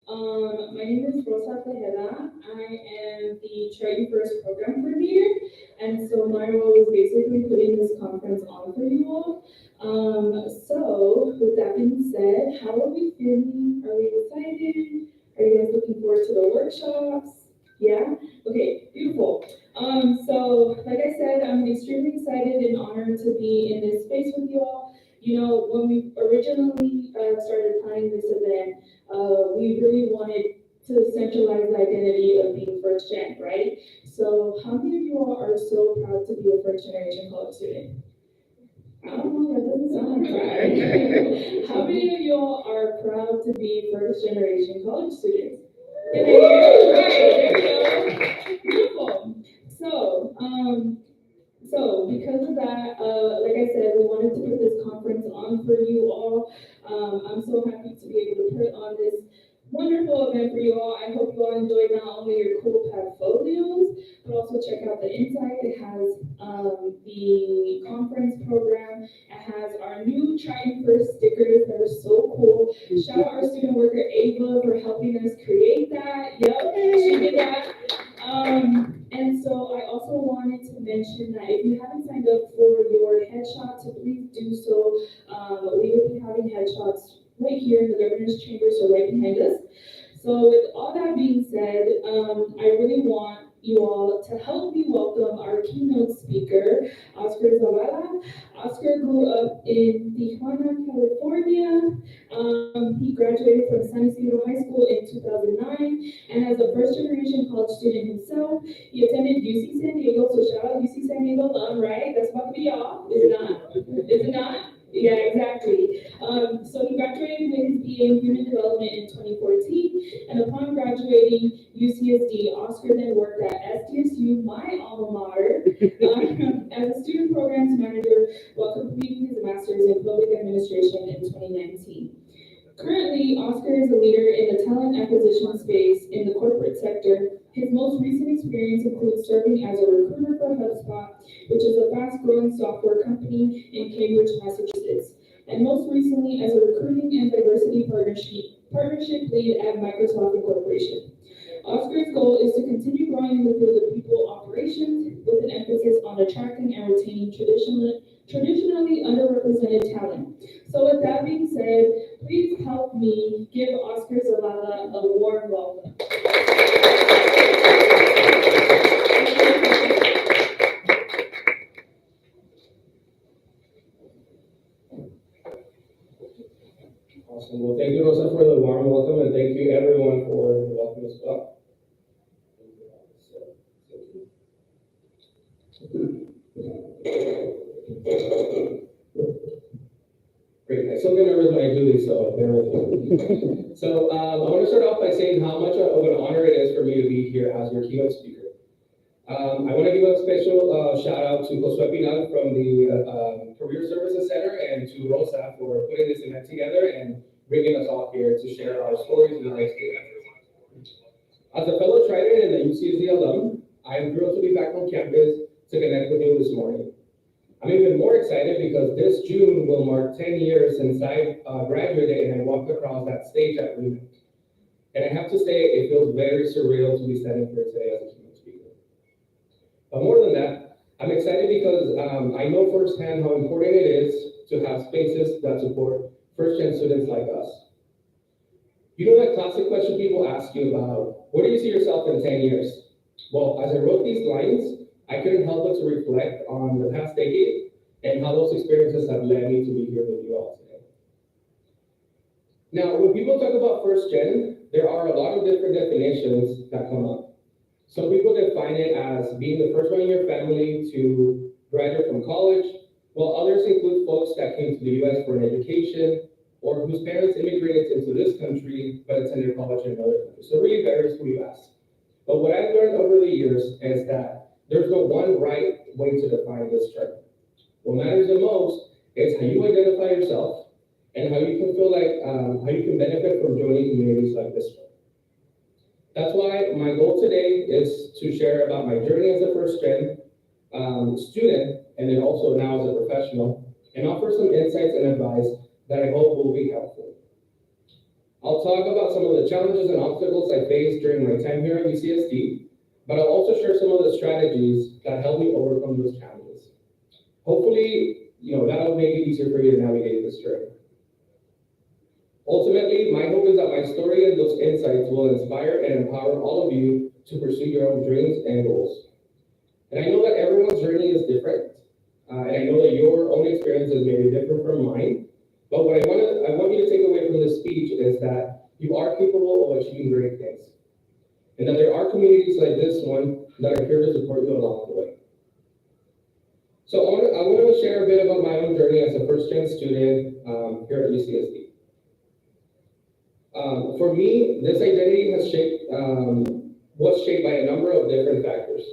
My name is Rosa Tejeda. I am the Charity First program coordinator, and so my role is basically putting this conference on for you all. So with that being said, how are we feeling? Are we excited? Are you guys looking forward to the workshops? Yeah? Okay, beautiful. So like I said, I'm extremely excited and honored to be in this space with you all. You know, when we originally started planning this event, we really wanted to centralize the identity of being first gen, right? So how many of you all are so proud to be a first generation college student? I don't know, that doesn't sound like pride. How many of you all are proud to be first generation college students? Can I hear you? Right, there we go. Beautiful. So, because of that, like I said, we wanted to put this conference on for you all. I'm so happy to be able to put on this wonderful event for you all. I hope you all enjoy not only your cool portfolios, but also check out the inside. It has the conference program. It has our new Trying First stickers that are so cool. Shout out our student worker Ava for helping us create that. Yep, she did that. And so I also wanted to mention that if you haven't signed up for your headshot, to please do so. We will be having headshots right here in the governor's chamber, so right behind us. So with all that being said, I really want you all to help me welcome our keynote speaker, Oscar Zavala. Oscar grew up in Tijuana, California. He graduated from San Isidro High School in 2009, and as a first generation college student himself, he attended UC San Diego, so shout out UC San Diego alum, right? That's about to be y'all, is it not? Is it not? Yeah, exactly. So he graduated with his BA in Human Development in 2014, and upon graduating UCSD, Oscar then worked at SDSU, my alma mater, as a student programs manager while completing his master's in public administration in 2019. Currently, Oscar is a leader in the talent acquisition space in the corporate sector. His most recent experience includes serving as a recruiter for HubSpot, which is a fast-growing software company in Cambridge, Massachusetts, and most recently as a recruiting and diversity partnership lead at Microsoft Incorporation. Oscar's goal is to continue growing in the field of people operations with an emphasis on attracting and retaining traditionally underrepresented talent. So with that being said, please help me give Oscar Zavala a warm welcome. Awesome. Well, thank you, Rosa, for the warm welcome, and thank you, everyone, for the welcome as well. Great. I still get nervous when I do these, so bear with me. So I want to start off by saying how much of an honor it is for me to be here as your keynote speaker. I want to give a special shout out to Josue Pinal from the Career Services Center and to Rosa for putting this event together and bringing us all here to share our stories and our experiences. As a fellow Trident and a UCSD alum, I am thrilled to be back on campus to connect with you this morning. I'm even more excited because this June will mark 10 years since I graduated and I walked across that stage at Lehman. And I have to say, it feels very surreal to be standing here today as a keynote speaker. But more than that, I'm excited because I know firsthand how important it is to have spaces that support first-gen students like us. You know that classic question people ask you about, where do you see yourself in 10 years? Well, as I wrote these lines, I couldn't help but to reflect on the past decade and how those experiences have led me to be here with you all today. Now, when people talk about first gen, there are a lot of different definitions that come up. Some people define it as being the first one in your family to graduate from college, while others include folks that came to the US for an education or whose parents immigrated into this country but attended college in another country. So it really varies who you ask. But what I've learned over the years is that there's no one right way to define this term. What matters the most is how you identify yourself and how you can feel like, how you can benefit from joining communities like this one. That's why my goal today is to share about my journey as a first gen student, and then also now as a professional, and offer some insights and advice that I hope will be helpful. I'll talk about some of the challenges and obstacles I faced during my time here at UCSD, but I'll also share some of the strategies that helped me overcome those challenges. Hopefully, that'll make it easier for you to navigate this journey. Ultimately, my hope is that my story and those insights will inspire and empower all of you to pursue your own dreams and goals. And I know that everyone's journey is different, and I know that your own experiences may be different from mine, but what I want you to take away from this speech is that you are capable of achieving great things, and that there are communities like this one that are here to support you along the way. So I want to share a bit about my own journey as a first-gen student here at UCSD. For me, this identity was shaped by a number of different factors.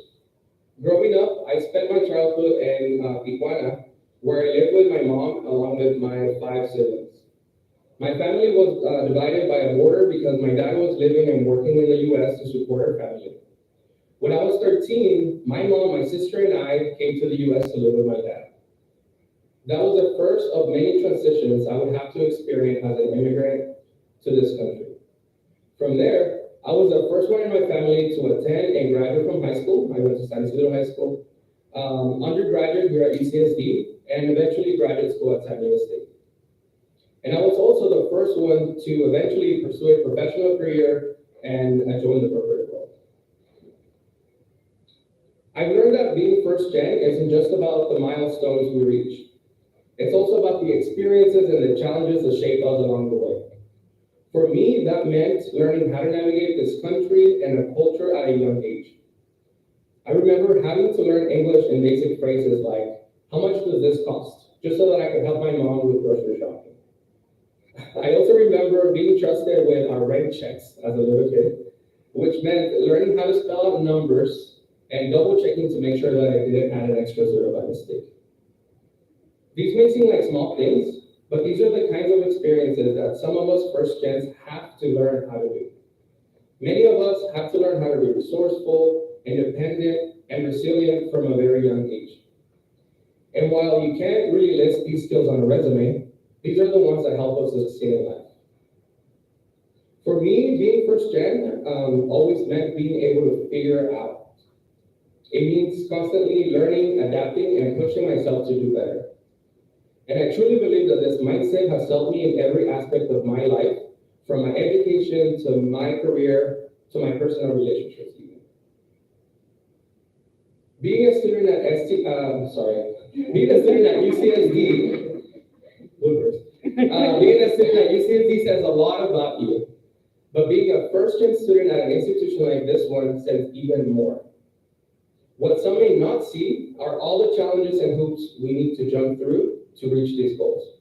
Growing up, I spent my childhood in Tijuana, where I lived with my mom along with my 5 siblings. My family was divided by a border because my dad was living and working in the US to support our family. When I was 13, my mom, my sister, and I came to the US to live with my dad. That was the first of many transitions I would have to experience as an immigrant to this country. From there, I was the first one in my family to attend and graduate from high school. I went to San Isidro High School, undergraduate here at UCSD, and eventually graduate school at San Diego State. And I was also the first one to eventually pursue a professional career and join the corporate world. I've learned that being first gen isn't just about the milestones we reach. It's also about the experiences and the challenges that shape us along the way. For me, that meant learning how to navigate this country and the culture at a young age. I remember having to learn English in basic phrases like, how much does this cost? Just so that I could help my mom with grocery shopping. I also remember being trusted with our rent checks as a little kid, which meant learning how to spell out numbers and double checking to make sure that I didn't add an extra zero by mistake. These may seem like small things, but these are the kinds of experiences that some of us first gens have to learn how to do. Many of us have to learn how to be resourceful, independent, and resilient from a very young age. And while you can't really list these skills on a resume, these are the ones that help us succeed in life. For me, being first gen always meant being able to figure it out. It means constantly learning, adapting, and pushing myself to do better. And I truly believe that this mindset has helped me in every aspect of my life, from my education to my career to my personal relationships even. Being a student at UCSD, being a student at UCSD says a lot about you, but being a first-gen student at an institution like this one says even more. What some may not see are all the challenges and hoops we need to jump through to reach these goals.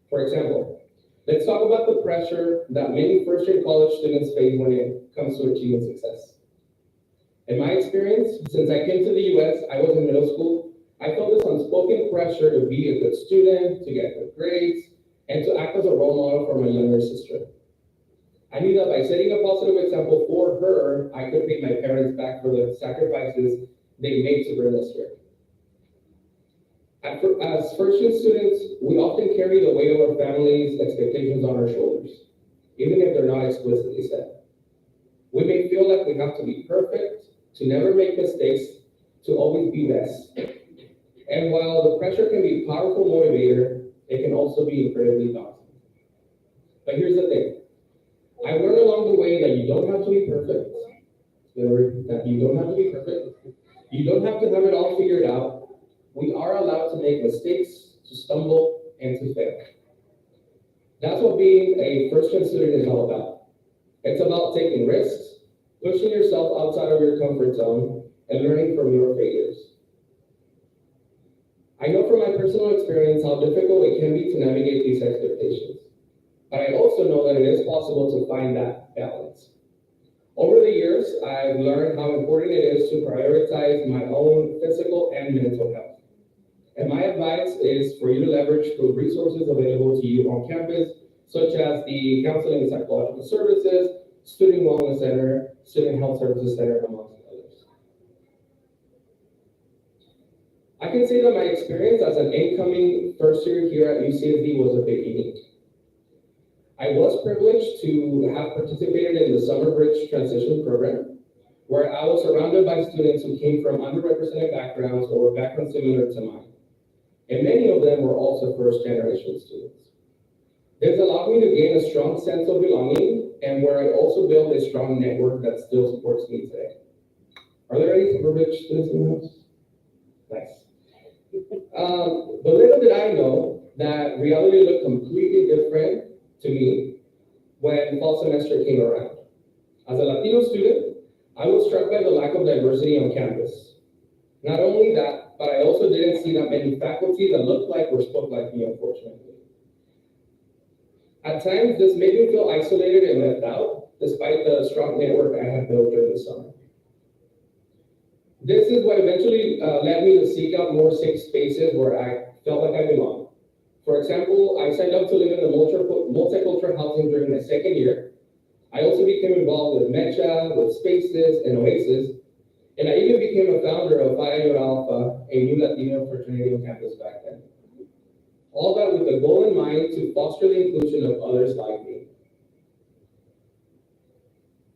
For example, let's talk about the pressure that many first-year college students face when it comes to achieving success. In my experience, since I came to the US, I was in middle school, I felt this unspoken pressure to be a good student, to get good grades, and to act as a role model for my younger sister. I knew that by setting a positive example for her, I could pay my parents back for the sacrifices they made to bring us here. As first-year students, we often carry the weight of our family's expectations on our shoulders, even if they're not explicitly said. We may feel like we have to be perfect, to never make mistakes, to always be best. And while the pressure can be a powerful motivator, it can also be incredibly daunting. But here's the thing. I learned along the way that you don't have to be perfect. You don't have to be perfect. You don't have to have it all figured out. We are allowed to make mistakes, to stumble, and to fail. That's what being a first-gen student is all about. It's about taking risks, pushing yourself outside of your comfort zone, and learning from your failures. I know from my personal experience how difficult it can be to navigate these expectations, but I also know that it is possible to find that balance. Over the years, I've learned how important it is to prioritize my own physical and mental health. And my advice is for you to leverage the resources available to you on campus, such as the Counseling and Psychological Services, Student Wellness Center, Student Health Services Center, amongst others. I can say that my experience as an incoming first year here at UCSD was a bit unique. I was privileged to have participated in the Summer Bridge Transition Program, where I was surrounded by students who came from underrepresented backgrounds or backgrounds similar to mine. And many of them were also first-generation students. This allowed me to gain a strong sense of belonging and where I also built a strong network that still supports me today. Are there any Summer Bridge students in the house? Nice. But little did I know that reality looked completely different to me when fall semester came around. As a Latino student, I was struck by the lack of diversity on campus. Not only that, but I also didn't see that many faculty that looked like or spoke like me, unfortunately. At times, this made me feel isolated and left out, despite the strong network I had built during the summer. This is what eventually led me to seek out more safe spaces where I felt like I belonged. For example, I signed up to live in the multicultural housing during my second year. I also became involved with Mecha, with Spaces, and Oasis, and I even became a founder of Phi Iota Alpha, a new Latino fraternity on campus back then. All that with the goal in mind to foster the inclusion of others like me.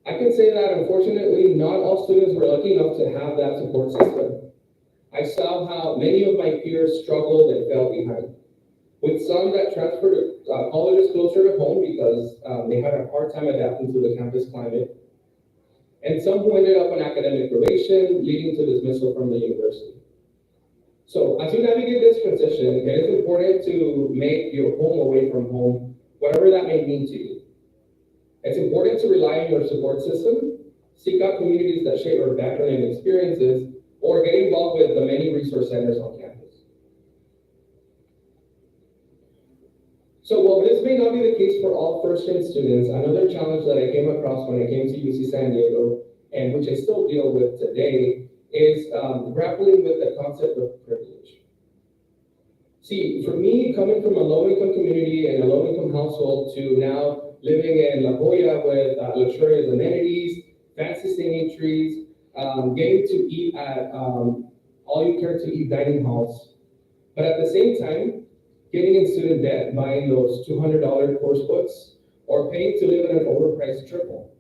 I can say that unfortunately, not all students were lucky enough to have that support system. I saw how many of my peers struggled and fell behind, with some that transferred to colleges closer to home because they had a hard time adapting to the campus climate, and some who ended up on academic probation, leading to dismissal from the university. So as you navigate this transition, it is important to make your home away from home, whatever that may mean to you. It's important to rely on your support system, seek out communities that share your background and experiences, or get involved with the many resource centers on campus. So while this may not be the case for all first-gen students, another challenge that I came across when I came to UC San Diego, and which I still deal with today, is grappling with the concept of privilege. See, for me, coming from a low-income community and a low-income household to now living in La Jolla with luxurious amenities, fancy singing trees, getting to eat at all-you-care-to-eat dining halls, but at the same time, getting in student debt, buying those $200 course books, or paying to live in an overpriced triple.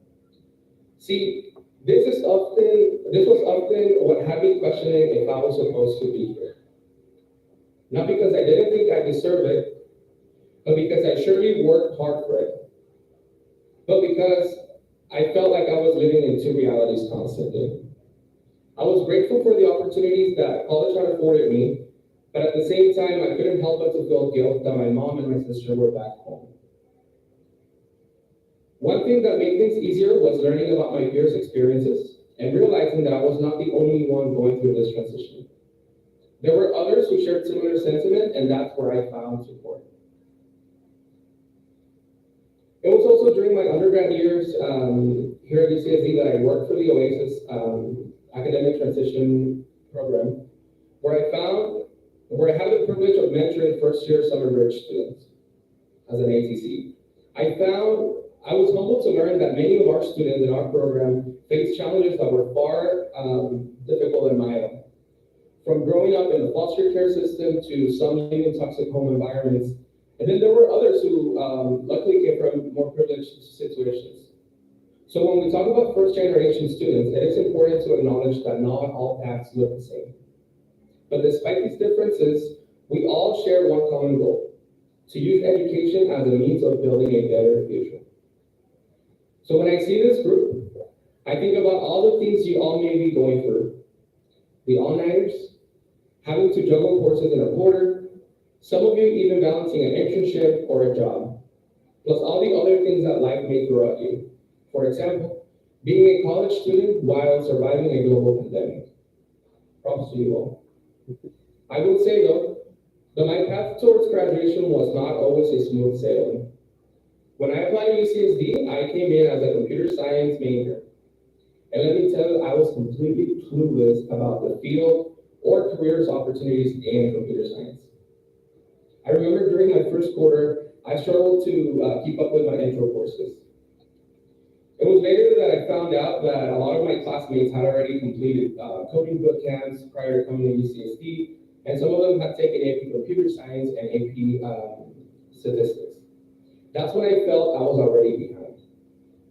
See, this was often what had me questioning if I was supposed to be here. Not because I didn't think I deserved it, but because I surely worked hard for it. But because I felt like I was living in two realities constantly. I was grateful for the opportunities that college had afforded me, but at the same time, I couldn't help but to feel guilt that my mom and my sister were back home. One thing that made things easier was learning about my peers' experiences and realizing that I was not the only one going through this transition. There were others who shared similar sentiment, and that's where I found support. It was also during my undergrad years here at UCSD that I worked for the Oasis academic transition program, where I had the privilege of mentoring first-year Summer Bridge students as an ATC. I was humbled to learn that many of our students in our program faced challenges that were far difficult than my own. From growing up in the foster care system to some living in toxic home environments, and then there were others who luckily came from more privileged situations. So when we talk about first-generation students, it is important to acknowledge that not all paths look the same. But despite these differences, we all share one common goal: to use education as a means of building a better future. So when I see this group, I think about all the things you all may be going through. The all-nighters, having to juggle courses in a quarter, some of you even balancing an internship or a job, plus all the other things that life may throw at you. For example, being a college student while surviving a global pandemic. Props to you all. I will say though, that my path towards graduation was not always a smooth sailing. When I applied to UCSD, I came in as a computer science major. And let me tell you, I was completely clueless about the field or careers opportunities in computer science. I remember during my first quarter, I struggled to keep up with my intro courses. It was later that I found out that a lot of my classmates had already completed coding boot camps prior to coming to UCSD, and some of them had taken AP Computer Science and AP Statistics. That's when I felt I was already behind.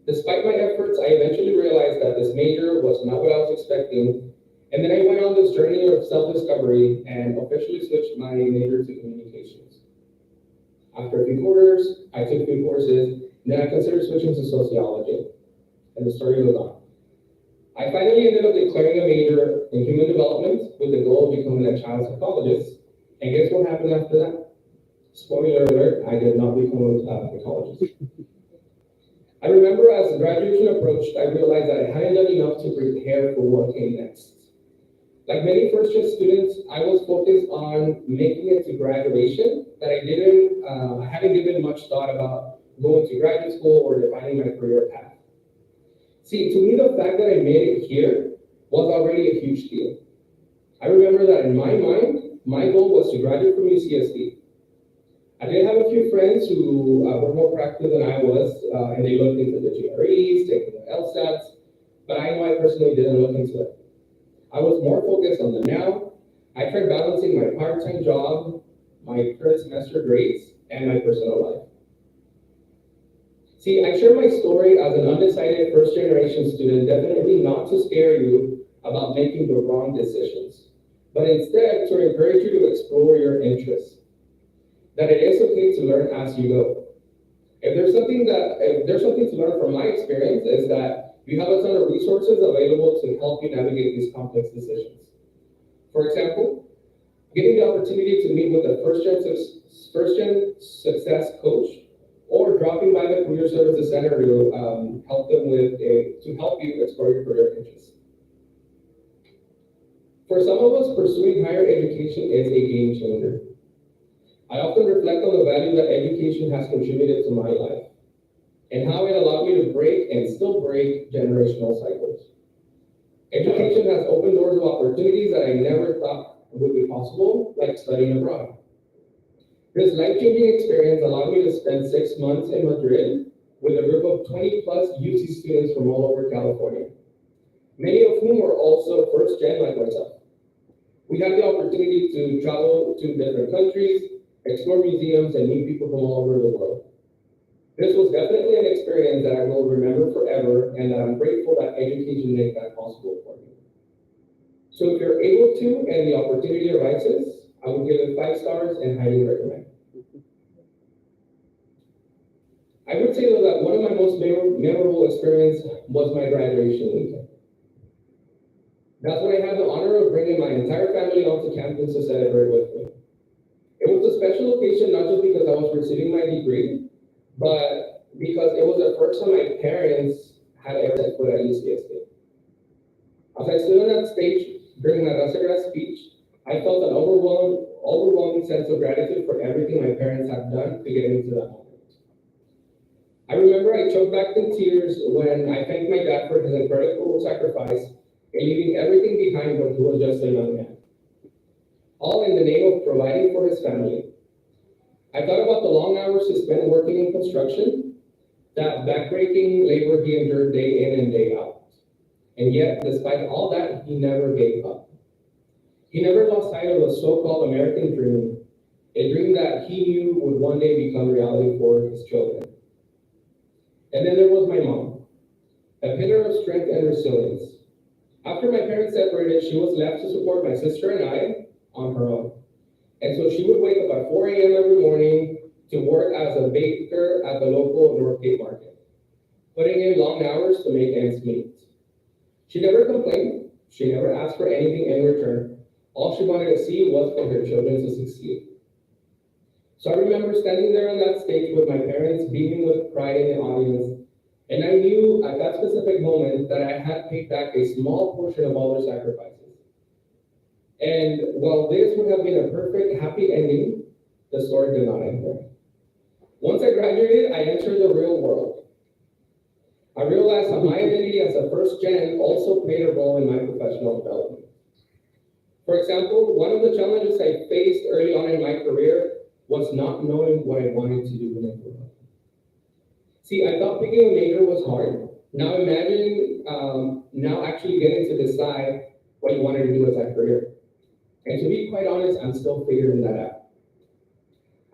Despite my efforts, I eventually realized that this major was not what I was expecting, and then I went on this journey of self-discovery and officially switched my major to communications. After a few quarters, I took a few courses, and then I considered switching to sociology, and the story goes on. I finally ended up declaring a major in human development with the goal of becoming a child psychologist, and guess what happened after that? Spoiler alert, I did not become a psychologist. I remember as graduation approached, I realized that I hadn't done enough to prepare for what came next. Like many first-year students, I was focused on making it to graduation, that I hadn't given much thought about going to graduate school or defining my career path. See, to me, the fact that I made it here was already a huge deal. I remember that in my mind, my goal was to graduate from UCSD. I did have a few friends who were more practical than I was, and they looked into the GREs, taking the LSATs, but I know I personally didn't look into it. I was more focused on the now. I tried balancing my part-time job, my current semester grades, and my personal life. See, I share my story as an undecided first-generation student, definitely not to scare you about making the wrong decisions, but instead to encourage you to explore your interests. That it is okay to learn as you go. If there's something to learn from my experience is that you have a ton of resources available to help you navigate these complex decisions. For example, getting the opportunity to meet with a first-gen success coach, or dropping by the Career Services Center to help you explore your career interests. For some of us, pursuing higher education is a game changer. I often reflect on the value that education has contributed to my life and how it allowed me to break and still break generational cycles. Education has opened doors of opportunities that I never thought would be possible, like studying abroad. This life-changing experience allowed me to spend 6 months in Madrid with a group of 20 plus UC students from all over California, many of whom were also first gen like myself. We had the opportunity to travel to different countries, explore museums, and meet people from all over the world. This was definitely an experience that I will remember forever, and that I'm grateful that education made that possible for me. So if you're able to and the opportunity arises, I would give it 5 stars and highly recommend. I would say though that one of my most memorable experiences was my graduation weekend. That's when I had the honor of bringing my entire family onto campus to celebrate with me. It was a special occasion not just because I was receiving my degree, but because it was the first time my parents had ever set foot at UCSD. As I stood on that stage during my Rasagrad speech, I felt an overwhelming sense of gratitude for everything my parents had done to get me to that moment. I remember I choked back in tears when I thanked my dad for his incredible sacrifice in leaving everything behind when he was just a young man, all in the name of providing for his family. I thought about the long hours he spent working in construction, that backbreaking labor he endured day in and day out. And yet, despite all that, he never gave up. He never lost sight of the so-called American dream, a dream that he knew would one day become reality for his children. And then there was my mom, a pillar of strength and resilience. After my parents separated, she was left to support my sister and I on her own. And so she would wake up at 4 a.m. every morning to work as a baker at the local Northgate market, putting in long hours to make ends meet. She never complained. She never asked for anything in return. All she wanted to see was for her children to succeed. So I remember standing there on that stage with my parents, beaming with pride in the audience, and I knew at that specific moment that I had paid back a small portion of all their sacrifices. And while this would have been a perfect, happy ending, the story did not end there. Once I graduated, I entered the real world. I realized that my identity as a first gen also played a role in my professional development. For example, one of the challenges I faced early on in my career was not knowing what I wanted to do when I grew up. See, I thought picking a major was hard. Now imagine now actually getting to decide what you wanted to do as a career. And to be quite honest, I'm still figuring that out.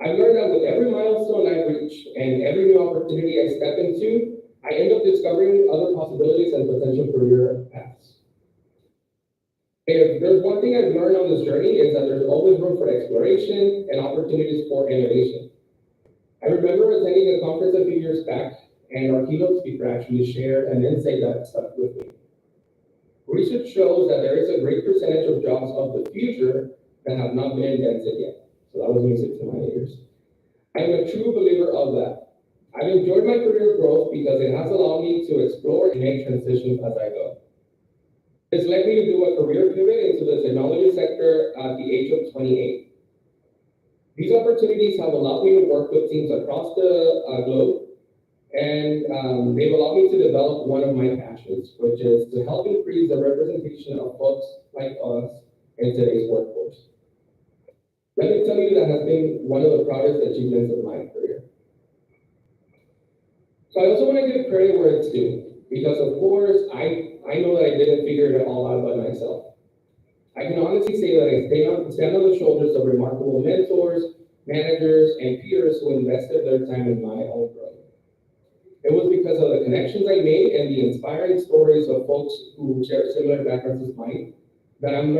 I've learned that with every milestone I reach and every new opportunity I step into, I end up discovering other possibilities and potential career paths. If there's one thing I've learned on this journey is that there's always room for exploration and opportunities for innovation. I remember attending a conference a few years back, and our keynote speaker actually shared an insight that stuck with me. Research shows that there is a great percentage of jobs of the future that have not been invented yet. So that was music to my ears. I'm a true believer of that. I've enjoyed my career growth because it has allowed me to explore and make transitions as I go. It's led me to do a career pivot into the technology sector at the age of 28. These opportunities have allowed me to work with teams across the globe, and they've allowed me to develop one of my passions, which is to help increase the representation of folks like us in today's workforce. Let me tell you, that has been one of the proudest achievements of my career. So I also want to give credit where it's due, because of course, I know that I didn't figure it all out by myself. I can honestly say that I stand on the shoulders of remarkable mentors, managers, and peers who invested their time in my own growth. It was because of the connections I made and the inspiring stories of folks who share similar backgrounds as mine that I'm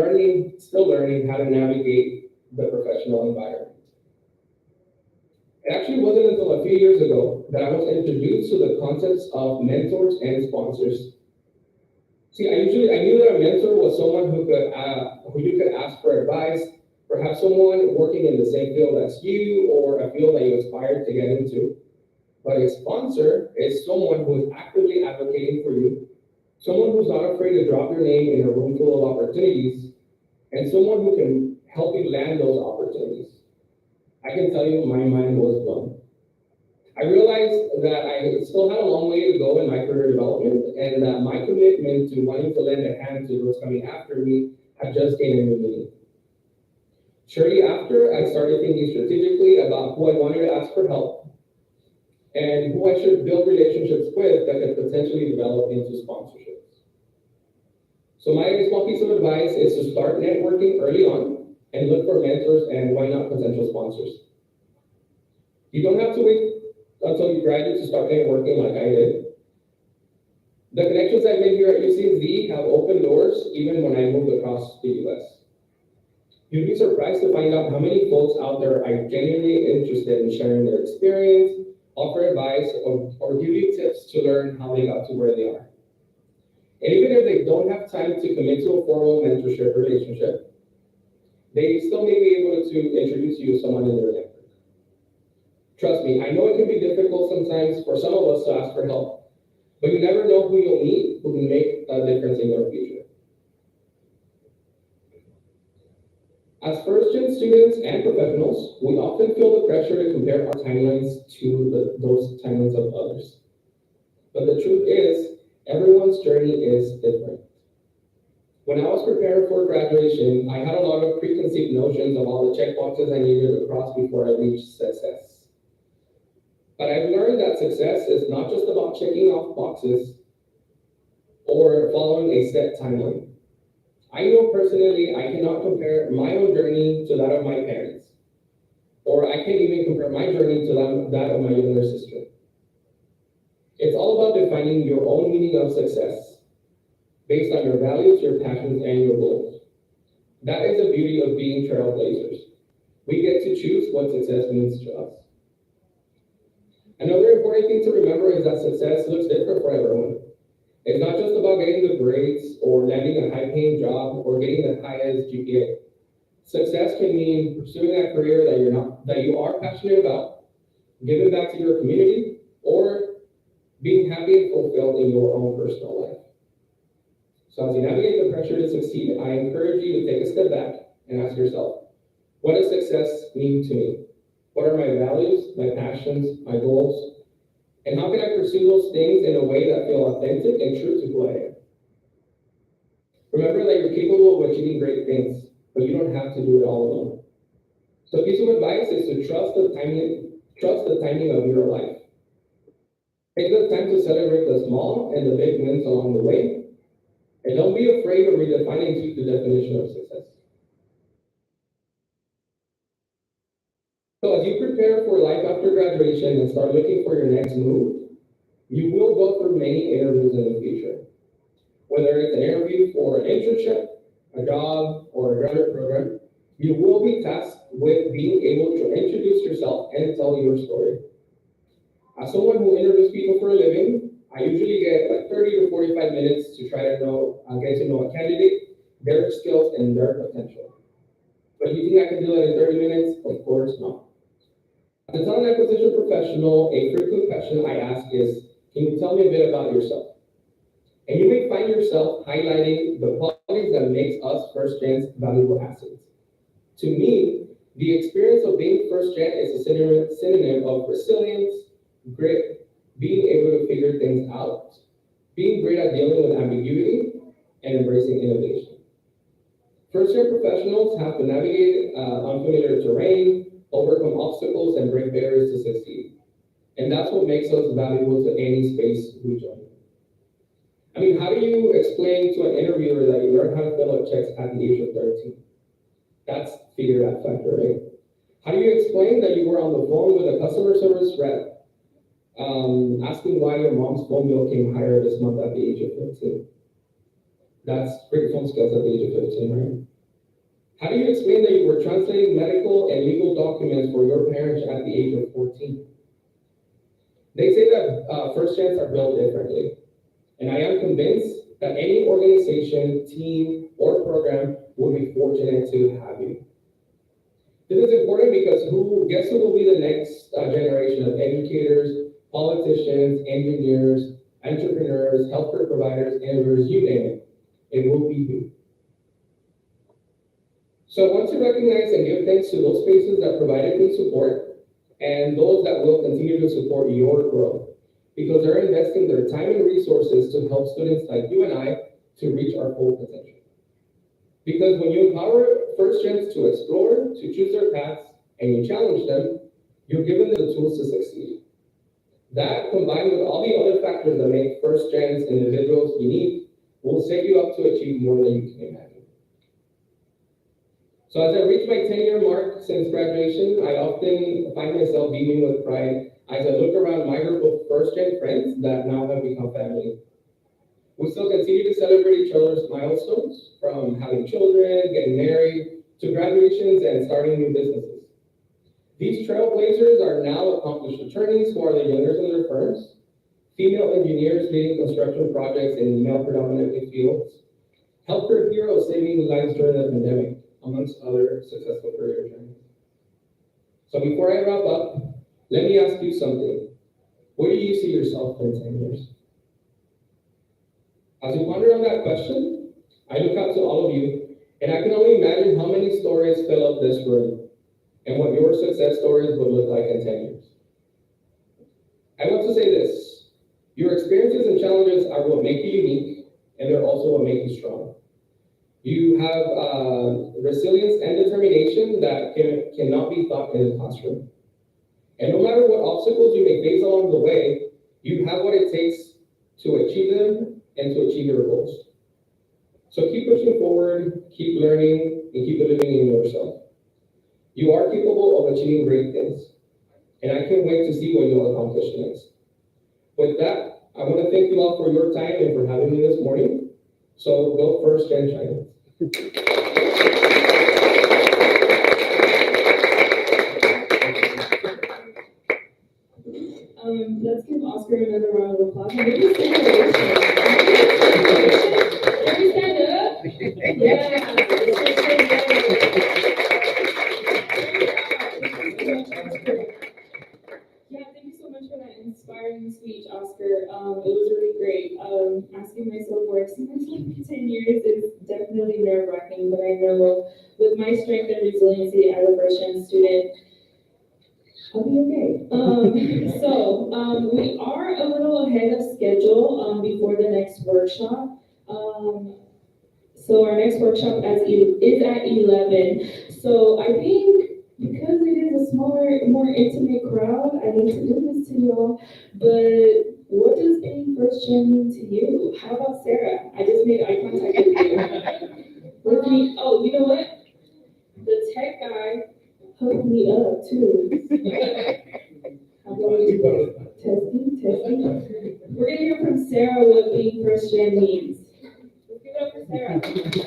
still learning how to navigate the professional environment. It actually wasn't until a few years ago that I was introduced to the concepts of mentors and sponsors. See, I knew that a mentor was someone who you could ask for advice, perhaps someone working in the same field as you or a field that you aspire to get into. But a sponsor is someone who is actively advocating for you, someone who's not afraid to drop your name in a room full of opportunities, and someone who can help you land those opportunities. I can tell you my mind was blown. I realized that I still had a long way to go in my career development, and that my commitment to wanting to lend a hand to those coming after me had just gained a new meaning. Shortly after, I started thinking strategically about who I wanted to ask for help and who I should build relationships with that could potentially develop into sponsorships. So my small piece of advice is to start networking early on and look for mentors and why not potential sponsors. You don't have to wait until you graduate to start networking like I did. The connections I've made here at UCSD have opened doors even when I moved across the US. You'd be surprised to find out how many folks out there are genuinely interested in sharing their experience, offer advice, or give you tips to learn how they got to where they are. And even if they don't have time to commit to a formal mentorship relationship, they still may be able to introduce you to someone in their network. Trust me, I know it can be difficult sometimes for some of us to ask for help, but you never know who you'll meet who can make a difference in your future. As first-gen students and professionals, we often feel the pressure to compare our timelines to those timelines of others. But the truth is, everyone's journey is different. When I was preparing for graduation, I had a lot of preconceived notions of all the checkboxes I needed to cross before I reached success. But I've learned that success is not just about checking off boxes or following a set timeline. I know personally I cannot compare my own journey to that of my parents, or I can't even compare my journey to that of my younger sister. It's all about defining your own meaning of success based on your values, your passions, and your goals. That is the beauty of being trailblazers. We get to choose what success means to us. Another important thing to remember is that success looks different for everyone. It's not just about getting the grades or landing a high-paying job or getting the highest GPA. Success can mean pursuing that career that you are passionate about, giving back to your community, or being happy and fulfilled in your own personal life. So as you navigate the pressure to succeed, I encourage you to take a step back and ask yourself, what does success mean to me? What are my values, my passions, my goals? And how can I pursue those things in a way that feel authentic and true to who I am? Remember that you're capable of achieving great things, but you don't have to do it all alone. So a piece of advice is to trust the timing of your life. Take the time to celebrate the small and the big wins along the way, and don't be afraid to redefine and tweak the definition of success. So as you prepare for life after graduation and start looking for your next move, you will go through many interviews in the future. Whether it's an interview for an internship, a job, or a graduate program, you will be tasked with being able to introduce yourself and tell your story. As someone who interviews people for a living, I usually get like 30 to 45 minutes to try to get to know a candidate, their skills, and their potential. But you think I can do that in 30 minutes? Of course not. As a talent acquisition professional, a frequent question I ask is, can you tell me a bit about yourself? And you may find yourself highlighting the qualities that makes us first gens valuable assets. To me, the experience of being first gen is a synonym of resilience, grit, being able to figure things out, being great at dealing with ambiguity, and embracing innovation. First gen professionals have to navigate unfamiliar terrain, overcome obstacles, and break barriers to succeed. And that's what makes us valuable to any space we join. I mean, how do you explain to an interviewer that you learned how to fill out checks at the age of 13? That's figure out factor, right? How do you explain that you were on the phone with a customer service rep, asking why your mom's phone bill came higher this month at the age of 15? That's great phone skills at the age of 15, right? How do you explain that you were translating medical and legal documents for your parents at the age of 14? They say that first gens are built differently. And I am convinced that any organization, team, or program will be fortunate to have you. This is important because guess who will be the next generation of educators, politicians, engineers, entrepreneurs, healthcare providers, innovators, you name it. It will be you. So I want to recognize and give thanks to those spaces that provided me support and those that will continue to support your growth, because they're investing their time and resources to help students like you and I to reach our full potential. Because when you empower first gens to explore, to choose their paths, and you challenge them, you're giving them the tools to succeed. That, combined with all the other factors that make first gens individuals unique, will set you up to achieve more than you can imagine. So as I reach my 10-year mark since graduation, I often find myself beaming with pride as I look around my group of first-gen friends that now have become family. We still continue to celebrate each other's milestones, from having children, getting married, to graduations and starting new businesses. These trailblazers are now accomplished attorneys who are the youngest in their firms, female engineers leading construction projects in male-predominant fields, healthcare heroes saving lives during the pandemic, amongst other successful career journeys. So before I wrap up, let me ask you something. Where do you see yourself in 10 years? As you ponder on that question, I look up to all of you, and I can only imagine how many stories fill up this room, and what your success stories would look like in 10 years. I want to say this: your experiences and challenges are what make you unique, and they're also what make you strong. You have resilience and determination that cannot be taught in the classroom. And no matter what obstacles you may face along the way, you have what it takes to achieve them and to achieve your goals. So keep pushing forward, keep learning, and keep believing in yourself. You are capable of achieving great things, and I can't wait to see what you'll accomplish next. With that, I want to thank you all for your time and for having me this morning. So go first, Gen China. Let's give Oscar another round of applause. Maybe stand up. Can we stand up? Yeah, thank you so much for that inspiring speech, Oscar. It was really great. Asking myself where I see myself in 10 years is definitely nerve-wracking, but I know with my strength and resiliency as a first-gen student, I'll be okay. So we are a little ahead of schedule before the next workshop. So our next workshop is at 11. So I think because it is a smaller, more intimate crowd, I need to do this to y'all. But what does being first gen mean to you? How about Sarah? I just made eye contact with you. With me. Oh, you know what? The tech guy hook me up too. How about we testing? We're gonna hear from Sarah what being first gen means. Let's give it up for Sarah.